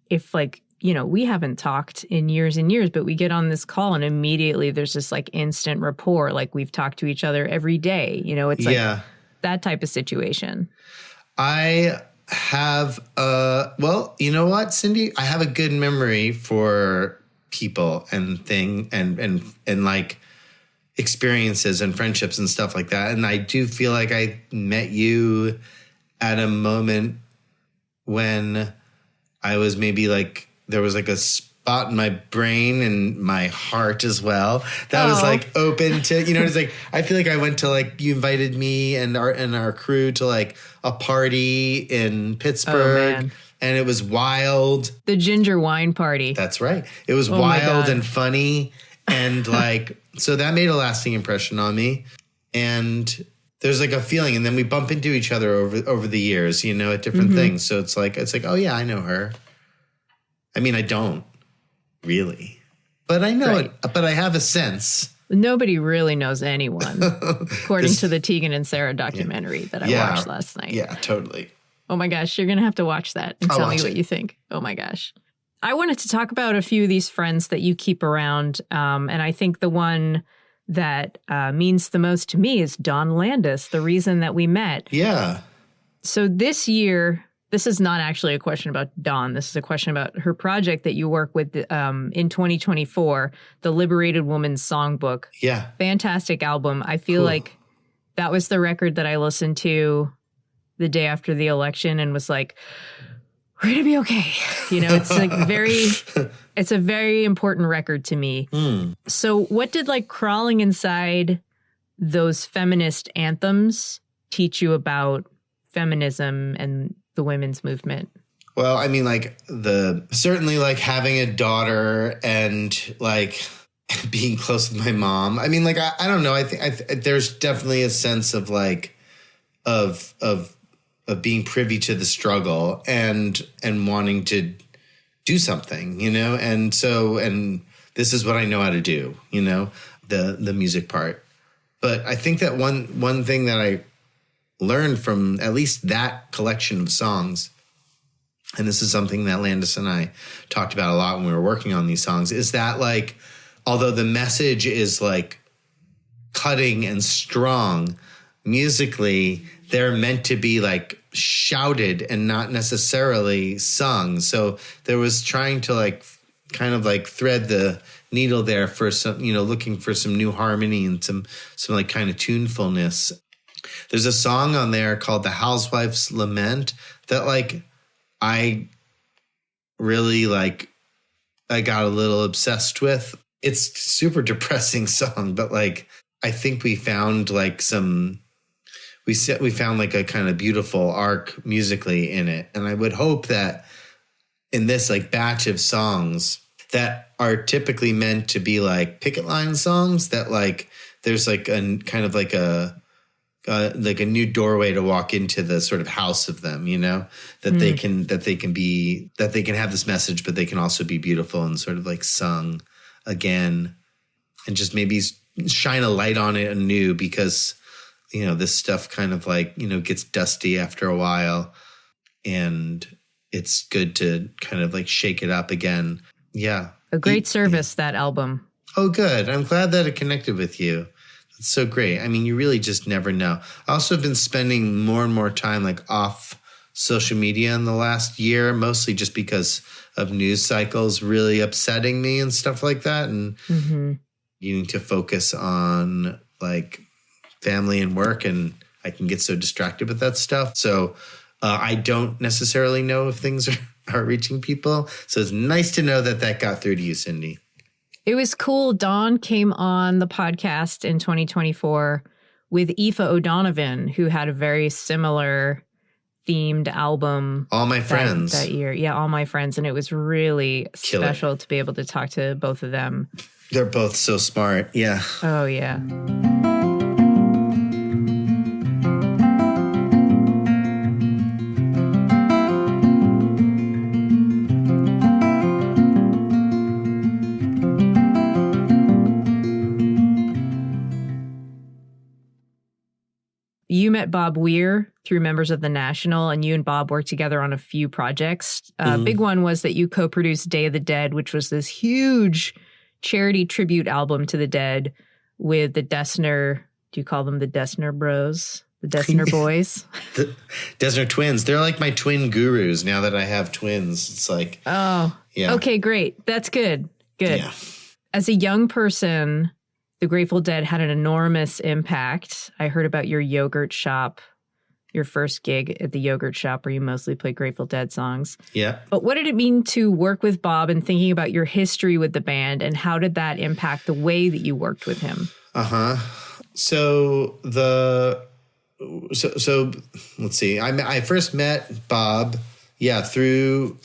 if like, we haven't talked in years and years, but we get on this call and immediately there's this like instant rapport. Like, we've talked to each other every day. It's like that type of situation. I have, well, you know what, Cindy? I have a good memory for people and and like experiences and friendships and stuff like that. And I do feel like I met you at a moment when I was maybe like, there was like a spot in my brain and my heart as well that was like open to, it's like, I feel like I went to like, you invited me and our crew to like a party in Pittsburgh. And it was wild. The ginger wine party. That's right. It was wild and funny. And like, so that made a lasting impression on me. And there's like a feeling. And then we bump into each other over the years, at different things. So it's like, oh yeah, I know her. I mean, I don't really, but I know it, but I have a sense. Nobody really knows anyone, according to the Tegan and Sarah documentary that I watched last night. Yeah, totally. Oh my gosh, you're going to have to watch that and tell me what you think. Oh my gosh. I wanted to talk about a few of these friends that you keep around. And I think the one that means the most to me is Don Landis, the reason that we met. Yeah. So this year, this is not actually a question about Dawn. This is a question about her project that you work with in 2024, the Liberated Woman's Songbook. Yeah. Fantastic album. I feel like that was the record that I listened to the day after the election and was like, we're going to be okay. You know, it's like it's a very important record to me. So what did like crawling inside those feminist anthems teach you about feminism and the women's movement? Well, I mean, like certainly like having a daughter and like being close with my mom. I mean, like, I don't know. I think there's definitely a sense of like, of being privy to the struggle and wanting to do something, you know? And this is what I know how to do, you know, the music part. But I think that one thing that I learned from at least that collection of songs, and this is something that Landis and I talked about a lot when we were working on these songs, is that like, although the message is like cutting and strong musically, they're meant to be like shouted and not necessarily sung. So there was trying to like kind of like thread the needle there for some, you know, looking for some new harmony and some like kind of tunefulness. There's a song on there called The Housewife's Lament that like I really like, I got a little obsessed with. It's a super depressing song, but like I think we found like we found like a kind of beautiful arc musically in it. And I would hope that in this like batch of songs that are typically meant to be like picket line songs, that like there's like a kind of like a new doorway to walk into the sort of house of them, you know, that they can have this message, but they can also be beautiful and sort of like sung again, and just maybe shine a light on it anew, because, you know, this stuff kind of like, you know, gets dusty after a while, and it's good to kind of like shake it up again. Yeah. A great service, that album. Oh, good. I'm glad that it connected with you. It's so great. I mean, you really just never know. I also have been spending more and more time like off social media in the last year, mostly just because of news cycles really upsetting me and stuff like that. And you need to focus on like family and work, and I can get so distracted with that stuff. So I don't necessarily know if things are reaching people. So it's nice to know that got through to you, Cindy. It was cool. Dawn came on the podcast in 2024 with Aoife O'Donovan, who had a very similar themed album. All My Friends. That year. Yeah, All My Friends. And it was really special to be able to talk to both of them. They're both so smart. Yeah. Oh, yeah. You met Bob Weir through members of the National, and you and Bob worked together on a few projects. Big one was that you co-produced Day of the Dead, which was this huge charity tribute album to the dead with the Dessner. Do you call them the Dessner Bros? The Dessner Boys? The Dessner Twins. They're like my twin gurus now that I have twins. It's like, oh, yeah. Okay, great. That's good. Good. Yeah. As a young person, the Grateful Dead had an enormous impact. I heard about your yogurt shop, your first gig at the yogurt shop where you mostly played Grateful Dead songs. Yeah. But what did it mean to work with Bob, and thinking about your history with the band, and how did that impact the way that you worked with him? So let's see. I first met Bob, through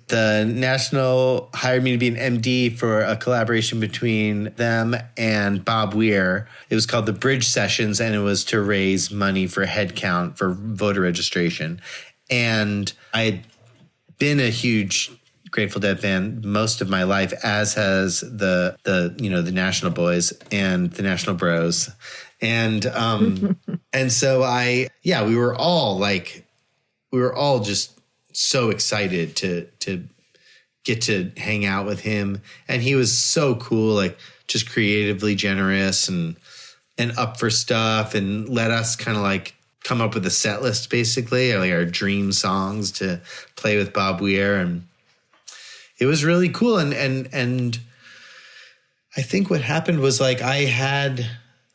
the National hired me to be an MD for a collaboration between them and Bob Weir. It was called the Bridge Sessions, and it was to raise money for headcount for voter registration. And I had been a huge Grateful Dead fan most of my life, as has the National Boys and the National Bros. And and so we were all just so excited to get to hang out with him. And he was so cool, like just creatively generous and up for stuff, and let us kind of like come up with a set list, basically, like our dream songs to play with Bob Weir. And it was really cool. And I think what happened was like I had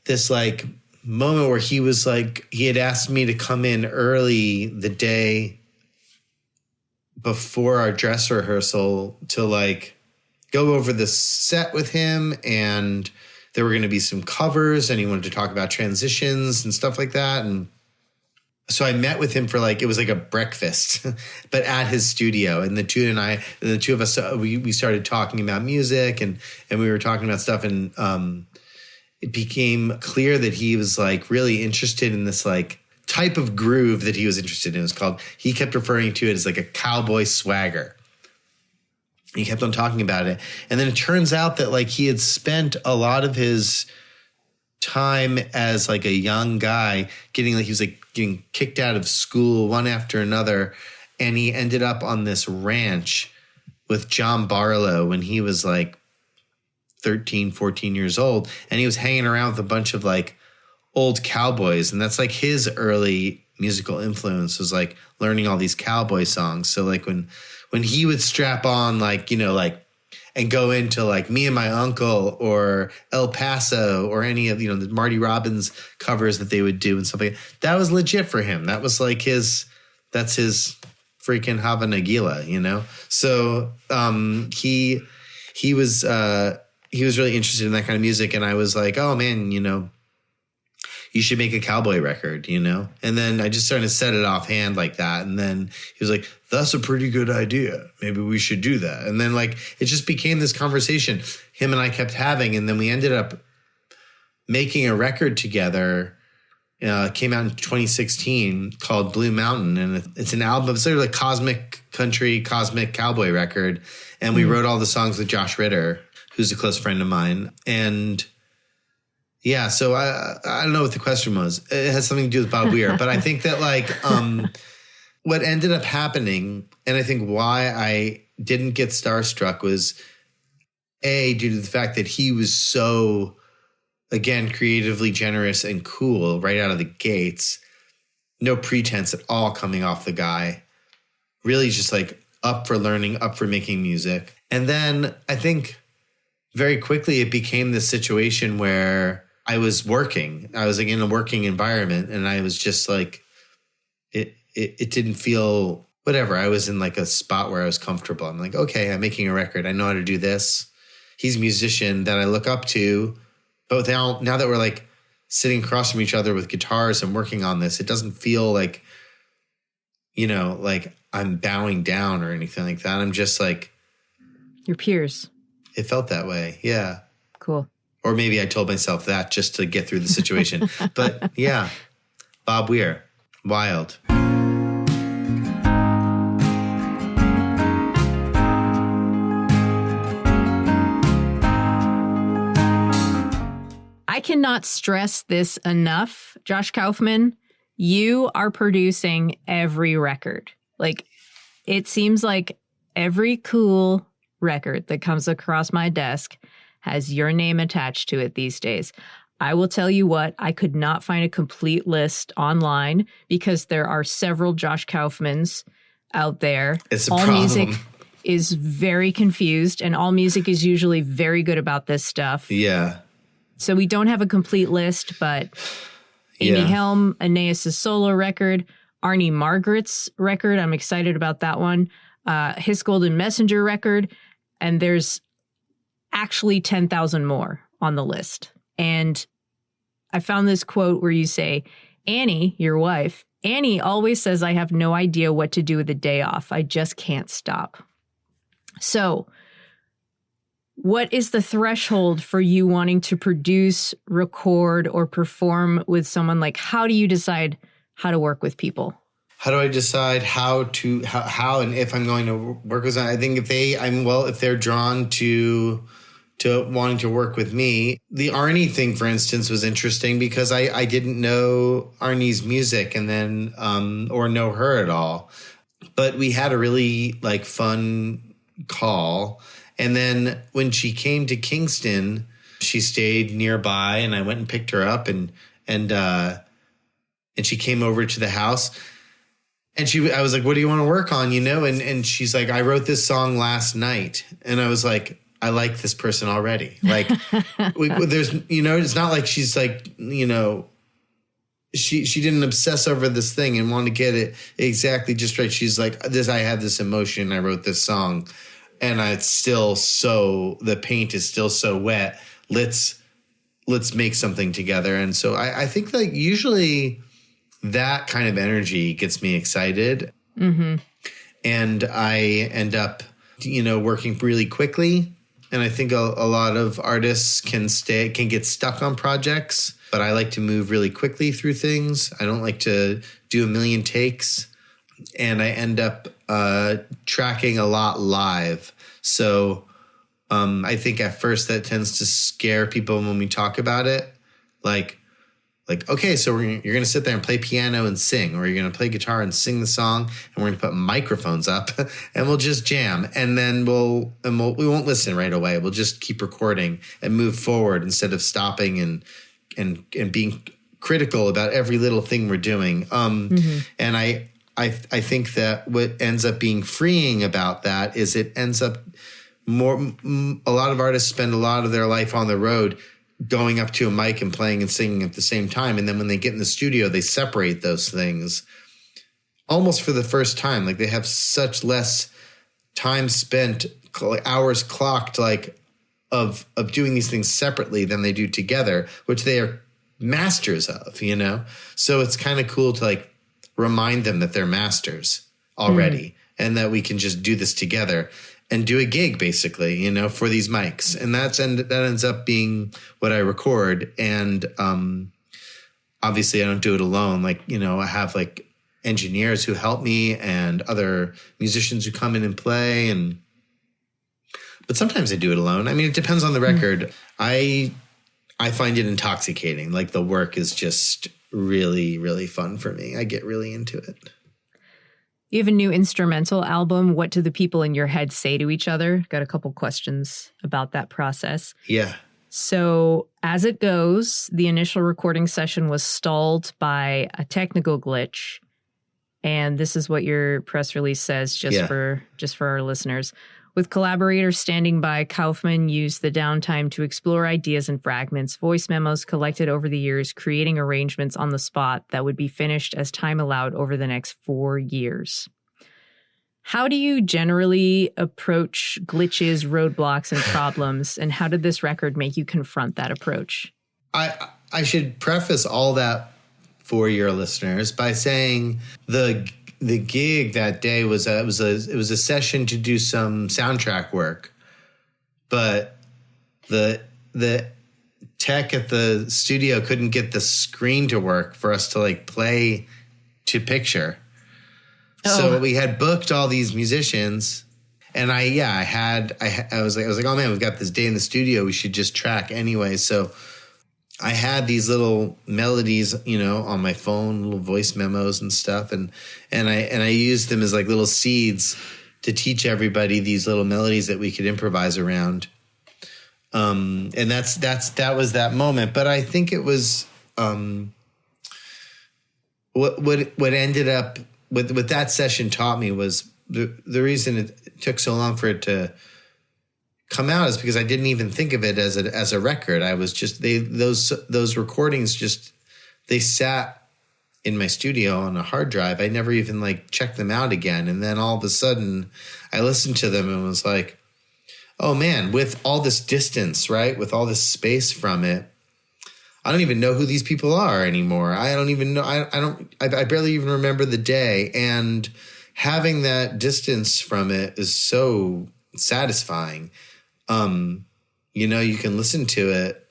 this like moment where he was like, he had asked me to come in early the day before our dress rehearsal to like go over the set with him, and there were going to be some covers, and he wanted to talk about transitions and stuff like that. And so I met with him for like, it was like a breakfast, but at his studio. And the two of us, we started talking about music, and we were talking about stuff. And it became clear that he was like really interested in this like type of groove that he was interested in. It was called, he kept referring to it as like a cowboy swagger. He kept on talking about it. And then it turns out that like he had spent a lot of his time as like a young guy he was like getting kicked out of school one after another. And he ended up on this ranch with John Barlow when he was like 13, 14 years old. And he was hanging around with a bunch of like old cowboys. And that's like his early musical influence was like learning all these cowboy songs. So like when he would strap on like, you know, like, and go into like Me and My Uncle or El Paso or any of, you know, the Marty Robbins covers that they would do and stuff like that. That was legit for him. That was like that's his freaking Hava Nagila, you know? So he was really interested in that kind of music. And I was like, oh man, you know, you should make a cowboy record, you know? And then I just started to set it offhand like that. And then he was like, that's a pretty good idea. Maybe we should do that. And then like, it just became this conversation him and I kept having. And then we ended up making a record together. Came out in 2016 called Blue Mountain. And it's an album. It's sort of like cosmic country, cosmic cowboy record. And we wrote all the songs with Josh Ritter, who's a close friend of mine. And yeah, so I don't know what the question was. It has something to do with Bob Weir. But I think that like what ended up happening, and I think why I didn't get starstruck was due to the fact that he was so, again, creatively generous and cool right out of the gates. No pretense at all coming off the guy. Really just like up for learning, up for making music. And then I think very quickly it became this situation where I was working. I was like in a working environment, and I was just like, it didn't feel whatever. I was in like a spot where I was comfortable. I'm like, okay, I'm making a record. I know how to do this. He's a musician that I look up to. But now that we're like sitting across from each other with guitars and working on this, it doesn't feel like, you know, like I'm bowing down or anything like that. I'm just like, your peers. It felt that way. Yeah. Cool. Or maybe I told myself that just to get through the situation. But yeah, Bob Weir, wild. I cannot stress this enough, Josh Kaufman. You are producing every record. Like, it seems like every cool record that comes across my desk has your name attached to it these days. I will tell you what, I could not find a complete list online because there are several Josh Kaufmans out there. It's a problem. Music is very confused, and All Music is usually very good about this stuff. Yeah. So we don't have a complete list, but Amy Helm, Aeneas' solo record, Arnie Margaret's record, I'm excited about that one, His Golden Messenger record, and there's actually 10,000 more on the list. And I found this quote where you say, Annie, your wife, Annie always says I have no idea what to do with a day off. I just can't stop. So what is the threshold for you wanting to produce, record, or perform with someone? Like, how do you decide how to work with people? How do I decide how and if I'm going to work with someone? I think if they're drawn to wanting to work with me. The Arnie thing, for instance, was interesting because I didn't know Arnie's music and then or know her at all. But we had a really like fun call. And then when she came to Kingston, she stayed nearby and I went and picked her up and she came over to the house. And I was like, what do you want to work on? You know? And she's like, I wrote this song last night. And I was like, I like this person already. Like there's, you know, it's not like she's like, you know, she didn't obsess over this thing and want to get it exactly just right. She's like, I have this emotion. I wrote this song, and the paint is still so wet. Let's make something together. And so I think like usually that kind of energy gets me excited. Mm-hmm. And I end up, working really quickly. And I think a lot of artists can get stuck on projects, but I like to move really quickly through things. I don't like to do a million takes, and I end up tracking a lot live. So I think at first that tends to scare people when we talk about it. Like, okay, so you're going to sit there and play piano and sing, or you're going to play guitar and sing the song, and we're going to put microphones up and we'll just jam. And then we won't listen right away. We'll just keep recording and move forward instead of stopping and being critical about every little thing we're doing. Mm-hmm. And I think that what ends up being freeing about that is it ends up a lot of artists spend a lot of their life on the road going up to a mic and playing and singing at the same time. And then when they get in the studio, they separate those things almost for the first time. Like they have such less time spent, hours clocked, like of doing these things separately than they do together, which they are masters of, So it's kind of cool to like remind them that they're masters already and that we can just do this together and do a gig basically, for these mics. And that ends up being what I record. And obviously I don't do it alone. Like, I have like engineers who help me and other musicians who come in and play. But sometimes I do it alone. I mean, it depends on the record. I find it intoxicating. Like the work is just really, really fun for me. I get really into it. You have a new instrumental album. What do the people in your head say to each other? Got a couple questions about that process. Yeah. So as it goes, the initial recording session was stalled by a technical glitch. And this is what your press release says, just for our listeners. With collaborators standing by, Kaufman used the downtime to explore ideas and fragments, voice memos collected over the years, creating arrangements on the spot that would be finished as time allowed over the next 4 years. How do you generally approach glitches, roadblocks, and problems? And how did this record make you confront that approach? I should preface all that for your listeners by saying the gig that day was a session to do some soundtrack work, but the tech at the studio couldn't get the screen to work for us to like play to picture. Oh. So we had booked all these musicians, and I was like, oh man, we've got this day in the studio. We should just track anyway. So I had these little melodies, on my phone, little voice memos and stuff. And I used them as like little seeds to teach everybody these little melodies that we could improvise around. And that was that moment. But I think it was, what ended up what that session taught me was the reason it took so long for it to come out is because I didn't even think of it as a record. I was just those recordings just they sat in my studio on a hard drive. I never even like checked them out again. And then all of a sudden I listened to them and was like, oh man, with all this distance, right? With all this space from it, I don't even know who these people are anymore. I don't even know. I barely even remember the day. And having that distance from it is so satisfying. You can listen to it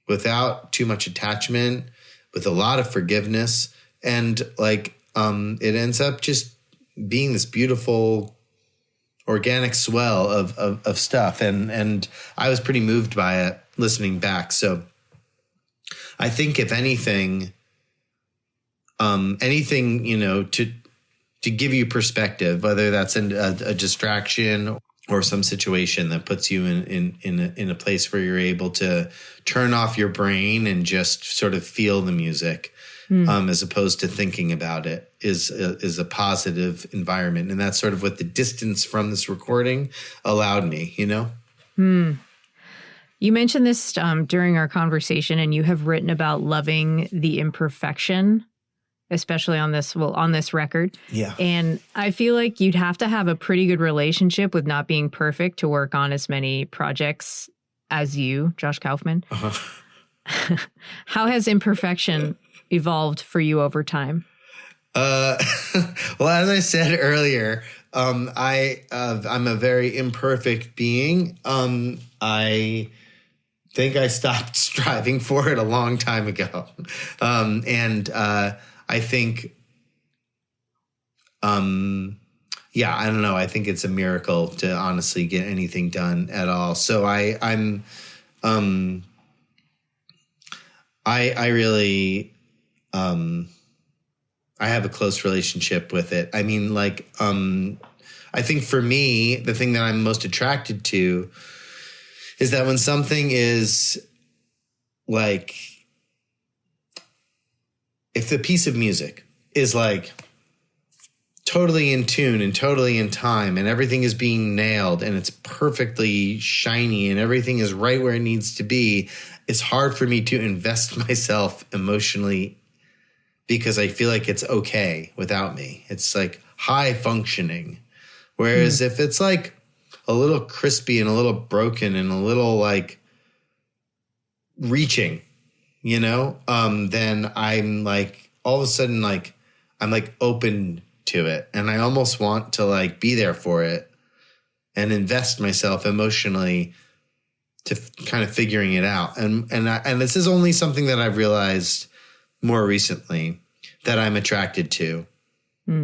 without too much attachment, with a lot of forgiveness. And it ends up just being this beautiful organic swell of stuff. And I was pretty moved by it listening back. So I think if anything, to give you perspective, whether that's a distraction or some situation that puts you in a place where you're able to turn off your brain and just sort of feel the music, as opposed to thinking about it, is a positive environment. And that's sort of what the distance from this recording allowed me, You mentioned this during our conversation, and you have written about loving the imperfection, especially on this record. Yeah. And I feel like you'd have to have a pretty good relationship with not being perfect to work on as many projects as you, Josh Kaufman. Uh-huh. How has imperfection evolved for you over time? Well, as I said earlier, I'm a very imperfect being. I think I stopped striving for it a long time ago. I think, I don't know. I think it's a miracle to honestly get anything done at all. So I really, I have a close relationship with it. I mean, I think for me, the thing that I'm most attracted to is that when something is like, if the piece of music is like totally in tune and totally in time and everything is being nailed and it's perfectly shiny and everything is right where it needs to be, it's hard for me to invest myself emotionally because I feel like it's okay without me. It's like high functioning. Whereas if it's like a little crispy and a little broken and a little like reaching, then I'm like, all of a sudden, like, I'm like open to it. And I almost want to like be there for it and invest myself emotionally to kind of figuring it out. And this is only something that I've realized more recently that I'm attracted to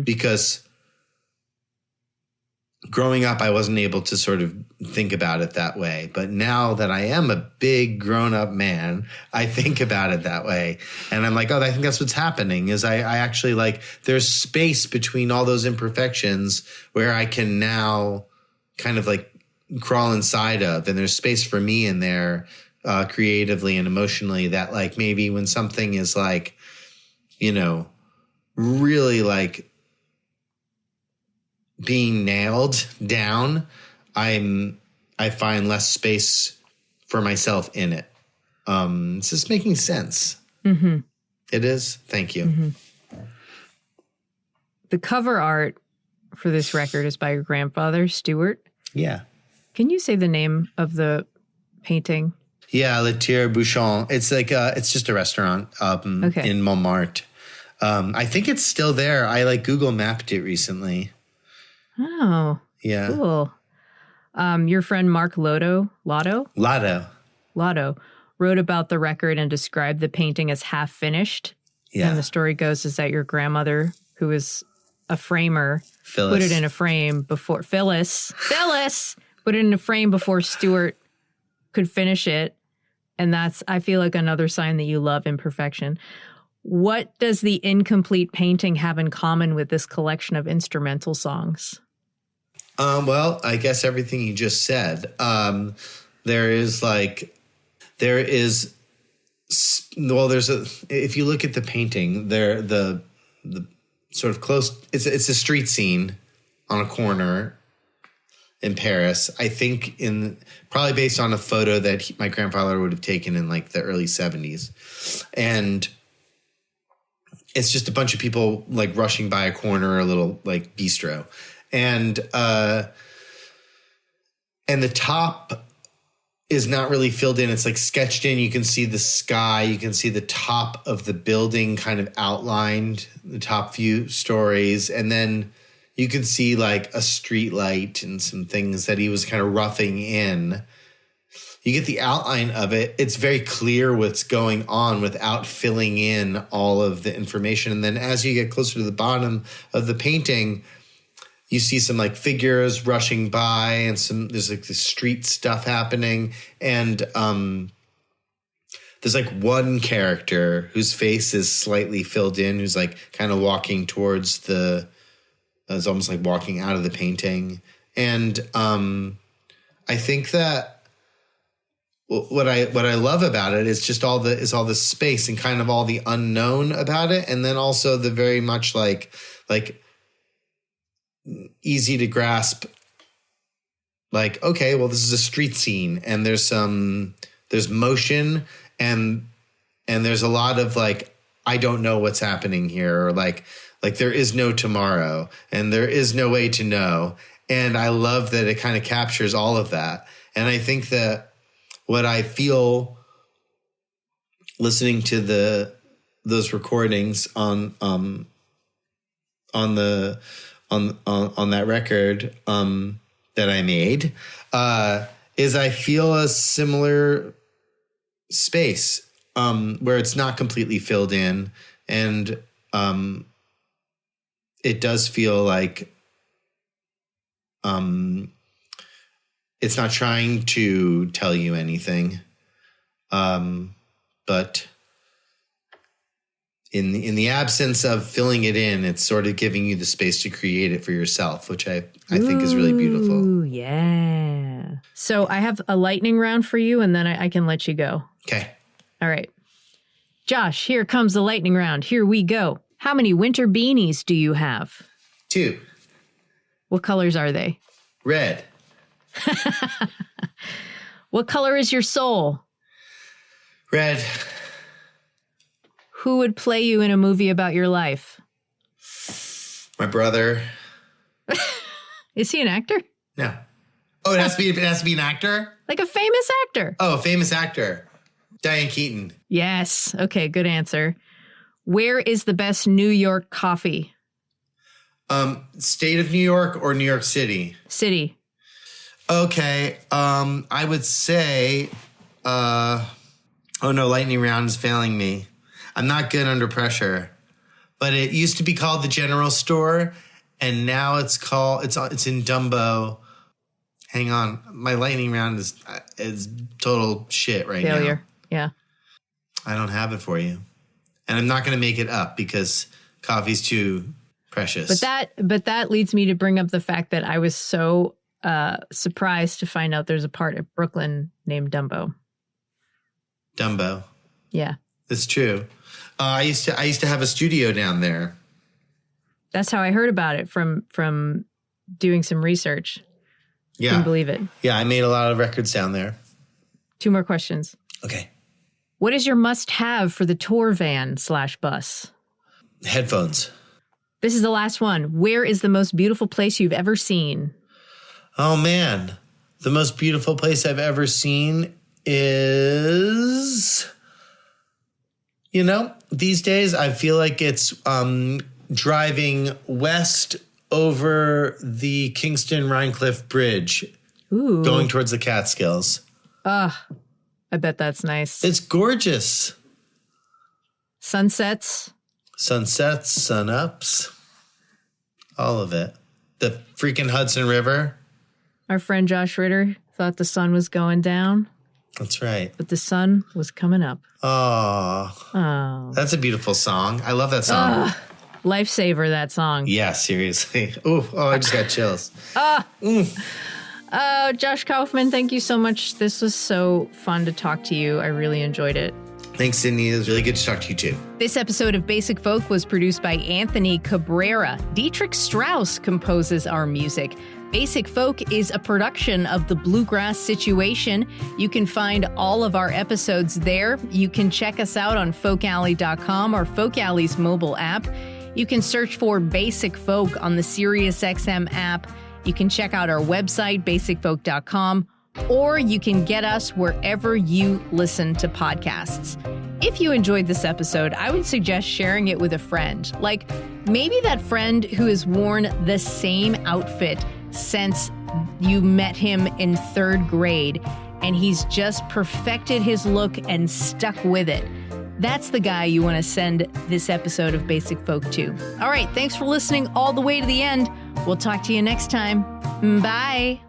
because growing up, I wasn't able to sort of think about it that way. But now that I am a big grown-up man, I think about it that way. And I'm like, I think that's what's happening is I actually like there's space between all those imperfections where I can now kind of like crawl inside of. And there's space for me in there creatively and emotionally that like maybe when something is like, really like being nailed down, I find less space for myself in it. Is this making sense? Mm-hmm. It is? Thank you. Mm-hmm. The cover art for this record is by your grandfather, Stuart. Yeah. Can you say the name of the painting? Yeah, Le Tire-Bouchon. It's like it's just a restaurant in Montmartre. I think it's still there. I like Google mapped it recently. Oh, yeah, cool. Your friend Mark Lotto wrote about the record and described the painting as half finished. Yeah. And the story goes is that your grandmother, who was a framer, put it in a frame before Phyllis put it in a frame before Stuart could finish it. And that's, I feel like, another sign that you love imperfection. What does the incomplete painting have in common with this collection of instrumental songs? Well, I guess everything you just said. There's if you look at the painting, the sort of close, it's a street scene on a corner in Paris. I think probably based on a photo that my grandfather would have taken in like the early 70s. And it's just a bunch of people like rushing by a corner, a little like bistro. And the top is not really filled in. It's like sketched in. You can see the sky. You can see the top of the building kind of outlined, the top few stories. And then you can see like a street light and some things that he was kind of roughing in. You get the outline of it. It's very clear what's going on without filling in all of the information. And then as you get closer to the bottom of the painting, you see some like figures rushing by and there's like this street stuff happening. And there's like one character whose face is slightly filled in, who's like kind of walking towards it's almost like walking out of the painting. And I think that what I love about it is just all the space and kind of all the unknown about it. And then also the very much like easy to grasp, like, okay, well, this is a street scene, and there's motion, and there's a lot of like, I don't know what's happening here, or like there is no tomorrow, and there is no way to know. And I love that it kind of captures all of that. And I think that what I feel listening to those recordings on that record that I made is I feel a similar space where it's not completely filled in, and it does feel like it's not trying to tell you anything, but in the absence of filling it in, it's sort of giving you the space to create it for yourself, which I think is really beautiful. Ooh, yeah. So I have a lightning round for you, and then I can let you go. Okay. All right. Josh, here comes the lightning round. Here we go. How many winter beanies do you have? 2. What colors are they? Red. What color is your soul? Red. Who would play you in a movie about your life? My brother. Is he an actor? No. Oh, it has to be an actor? Like a famous actor. Oh, a famous actor. Diane Keaton. Yes. Okay, good answer. Where is the best New York coffee? State of New York or New York City? City. Okay. I would say, oh no, lightning round is failing me. I'm not good under pressure, but it used to be called the General Store, and now it's in Dumbo. Hang on. My lightning round is total shit right now. Failure. Yeah. I don't have it for you. And I'm not going to make it up because coffee's too precious. But that leads me to bring up the fact that I was so surprised to find out there's a part of Brooklyn named Dumbo. Dumbo. Yeah. That's true. I used to have a studio down there. That's how I heard about it from doing some research. Yeah. Couldn't believe it. Yeah, I made a lot of records down there. 2 more questions. Okay. What is your must-have for the tour van/bus? Headphones. This is the last one. Where is the most beautiful place you've ever seen? Oh, man. The most beautiful place I've ever seen is, these days I feel like it's driving west over the Kingston-Rhinecliff Bridge. Ooh. Going towards the Catskills. I bet that's nice. It's gorgeous. Sunsets. Sunsets, sun-ups, all of it. The freaking Hudson River. Our friend Josh Ritter thought the sun was going down. That's right. But the sun was coming up. Oh. That's a beautiful song. I love that song. Lifesaver, that song. Yeah, seriously. Oh, I just got chills. Josh Kaufman, thank you so much. This was so fun to talk to you. I really enjoyed it. Thanks, Sydney. It was really good to talk to you, too. This episode of Basic Folk was produced by Anthony Cabrera. Dietrich Strauss composes our music. Basic Folk is a production of The Bluegrass Situation. You can find all of our episodes there. You can check us out on folkalley.com or Folk Alley's mobile app. You can search for Basic Folk on the SiriusXM app. You can check out our website, basicfolk.com, or you can get us wherever you listen to podcasts. If you enjoyed this episode, I would suggest sharing it with a friend. Like maybe that friend who has worn the same outfit since you met him in 3rd grade, and he's just perfected his look and stuck with it. That's the guy you want to send this episode of Basic Folk to. All right, thanks for listening all the way to the end. We'll talk to you next time. Bye.